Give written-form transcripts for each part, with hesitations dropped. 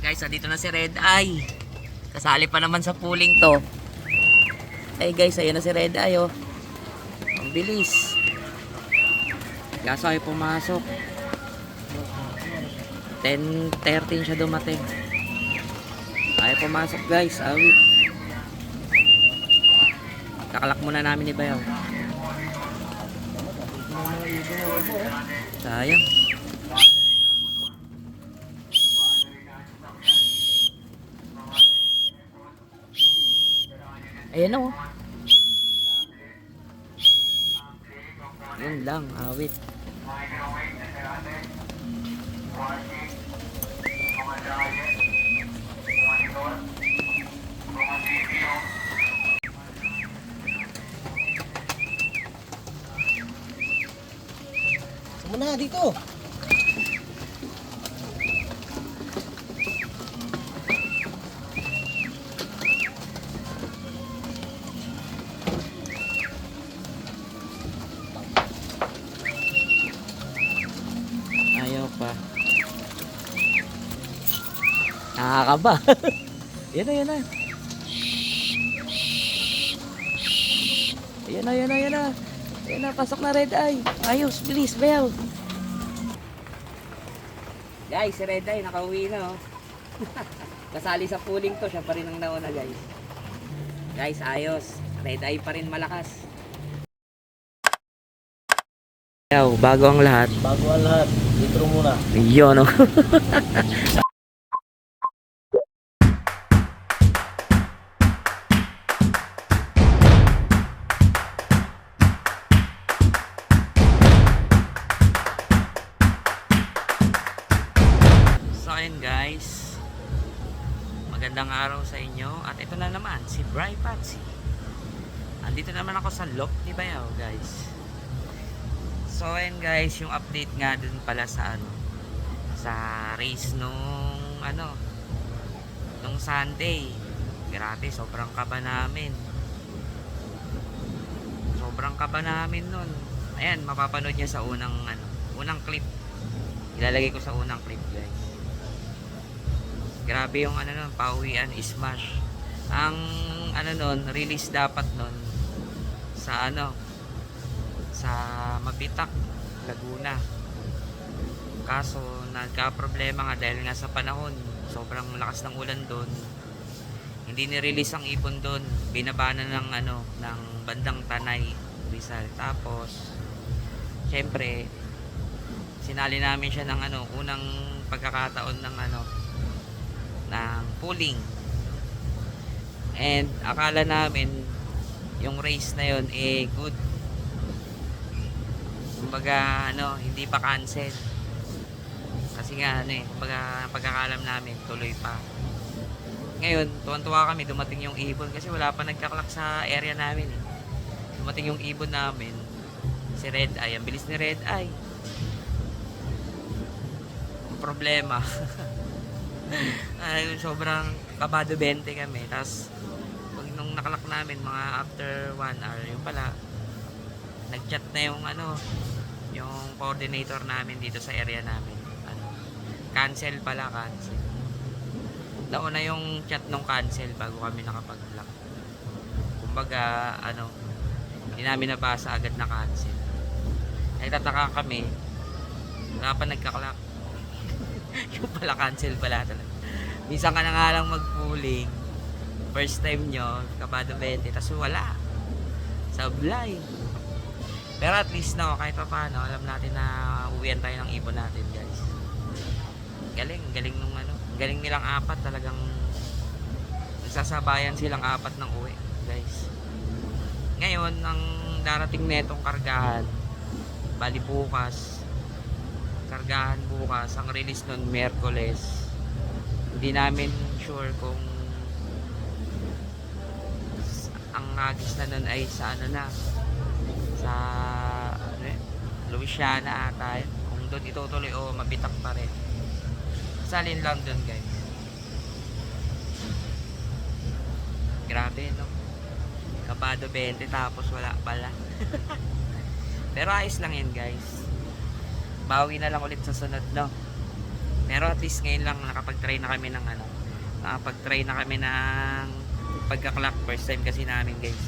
Guys, dito na si Red Eye. Kasali pa naman sa pooling to. Ay guys, ayun na si Red Eye oh. Ang bilis. Kaso ay pumasok. 10:13 siya dumating. Ay pumasok guys, awit. Kakalak muna namin ni Bayaw. Sayang. Ayan o. Yun lang, awit. Sama na dito. Ayaw pa. Nakakaba. Yan na, yan na. Yan na, yan na, yan na. Yan na, pasok na Red Eye. Ayos, bilis, Bayaw. Guys, si Red Eye nakauwi na oh. Kasali sa pooling to, siya pa rin ang nauna guys. Guys, ayos. Red Eye pa rin malakas. Bayaw, bago ang lahat. Bago ang lahat, intro muna. Yun oh. So ayun guys, magandang araw sa inyo. At ito na naman si Bry Patsy. Andito naman ako sa loft ni Bayaw guys. So ayun guys, yung update nga dun pala sa sa race nung nung Sunday. Grabe, sobrang kaba namin. Sobrang kaba namin nun. Ayan, mapapanood niya sa unang clip. Ilalagay ko sa unang clip guys. Grabe yung nun, pauwian, smash. Ang nun, release dapat nun sa sa Mabitak, Laguna. Kaso nagka-problema nga dahil nga sa panahon, sobrang lakas ng ulan doon. Hindi ni-release ang ibon doon. Binabana ng ng bandang Tanay, Rizal. Tapos syempre sinali namin siya ng unang pagkakataon ng ng pooling. And akala namin yung race na yon good. Kumbaga hindi pa cancel. Kasi nga kumbaga pagkakalam namin tuloy pa. Ngayon, tuwan-tuwa kami dumating yung ibon kasi wala pa nagkaklak sa area namin eh. Dumating yung ibon namin, si Red Eye. Ang bilis ni Red Eye. Ang problema ay sobrang kabado 20 kami. Tapos pag nung nakalak namin mga after 1 hour, yung pala nag-chat na yung coordinator namin dito sa area namin. Cancel pala, cancel. Nauna yung chat nung cancel bago kami nakapag-lock. Kumbaga hindi namin nabasa agad na cancel. Nagtataka kami, wala pa nagkaklak. Yung pala cancel pala talaga. Minsan ka na nga lang mag-pooling, first time nyo, kabado 20, tas wala. Sablay. Pero at least kahit pa paano, alam natin na uwian tayo ng ibon natin guys. Galing nung galing nilang apat, talagang nagsasabayan silang apat ng uwi guys. Ngayon, ang darating netong kargahan, bali bukas, kargahan bukas, ang release nun Miyerkules. Hindi namin sure kung ang hagis na nun ay sa sa Louisiana ata yun. Kung doon itutuloy o Mabitak pa rin. Salin lang doon guys. Grabe kabado 20 tapos wala pala. Pero ayos lang yan guys. Bawi na lang ulit sa sunod Pero at least ngayon lang nakapag-try na kami ng ano, nakapag-try na kami ng pagka-clock. First time kasi namin, guys.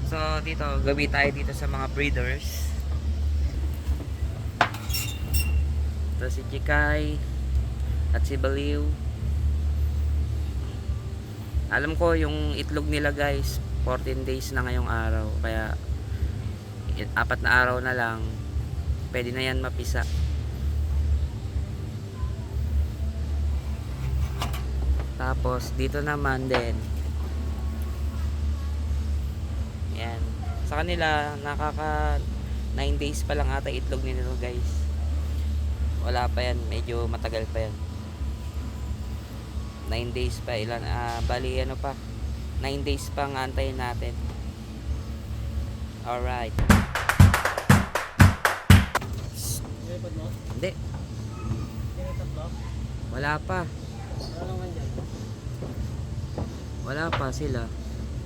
So dito, gawi tayo dito sa mga breeders. Ito si Chikay at si Baliw. Alam ko yung itlog nila, guys, 14 days na ngayong araw. Kaya 4 na araw na lang pwede na yan mapisa. Tapos dito naman din, yan, sa kanila nakaka 9 days pa lang ata itlog nila, guys. Wala pa yan, medyo matagal pa yan. 9 days pa, bali ano pa, 9 days pa ang antayin natin. Alright. Ipad mo? Hindi, Tatlo? wala pa. Ano naman dyan? Wala pa sila.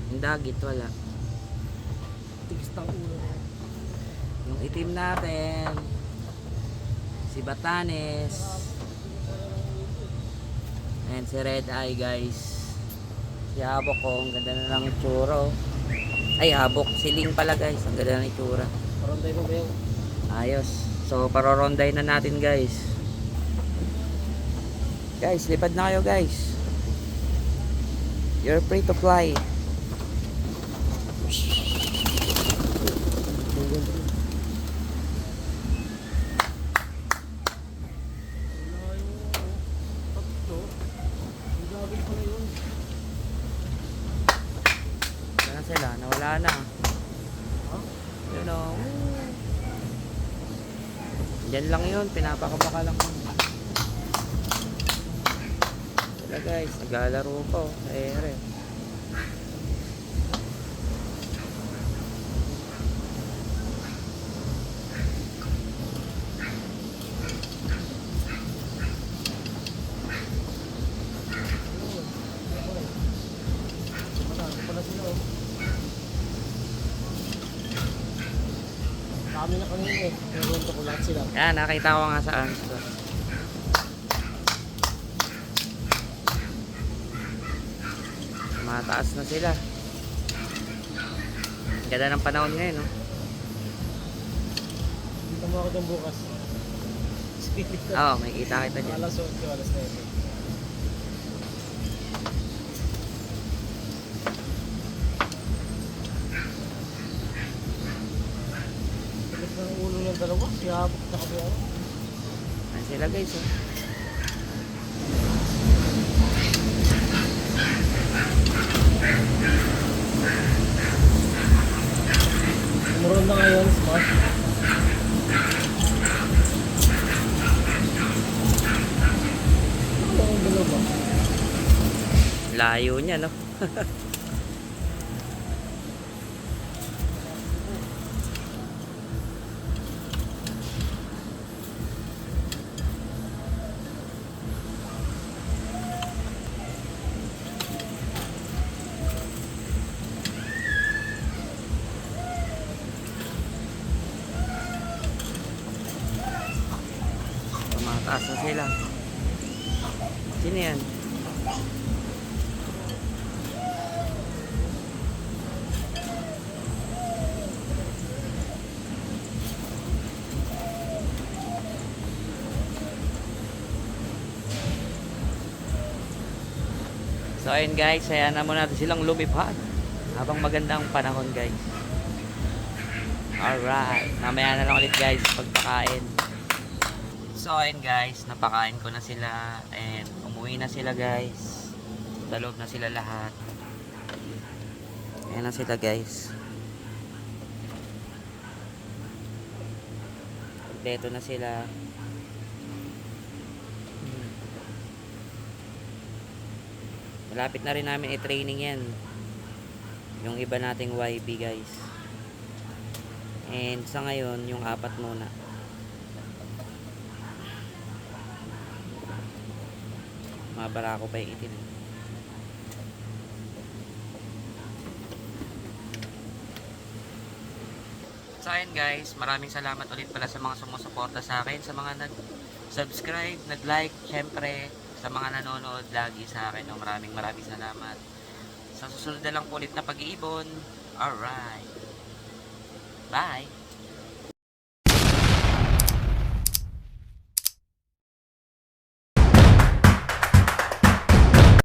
Yung dagit wala. Tigis ng ulo na yan. Yung itim natin, si Batanes. And si Red Eye, guys. Si Habok ko, ang ganda na lang itsura. Ay, Habok. Siling pala, guys. Ang ganda na itsura. Paronday mo ba yung? Ayos. So, paroronday na natin, guys. Guys, lipad na kayo, guys. You're free to fly. Saan sila? Nawala na. Yun o. Diyan lang yun. Pinapakabaka lang yun. Sila, guys. Naglalaro pa o. Sa ere. Kami na kanina eh. Nurunto ko lahat sila. Yan, nakita ko nga saan. So, mataas na sila. Ganda ng panahon ngayon, no? Dito mo ako dyan bukas. Spirit na. Oo, may kita kita dyan. Alas 8, alas 9. Talit na ang ulo ng dalawa. Siyabok na kami ano. Ayan sila, guys, oh. Umuron na ngayon, smash. Ano ang dalawa? Layo niya, no? Tumataas na sila. Sino yan? So ayun, guys, hayaan na muna natin silang lumipad habang magandang panahon, guys. Alright, mamaya na lang ulit, guys, pagpakain. So ayun, guys, napakain ko na sila and umuwi na sila, guys. Sa loob na sila lahat. Ayan na sila, guys. Kompleto na sila. Malapit na rin namin i-training yan. Yung iba nating YB, guys. And sa ngayon, yung 4 muna. Mga barako pa yung itim. So ayun, guys, maraming salamat ulit pala sa mga sumusuporta sa akin, sa nag-subscribe, nag-like, syempre, sa mga nanonood lagi sa akin. No? Maraming salamat. Sa susunod na lang po ulit na pag-iibon. Alright. Bye!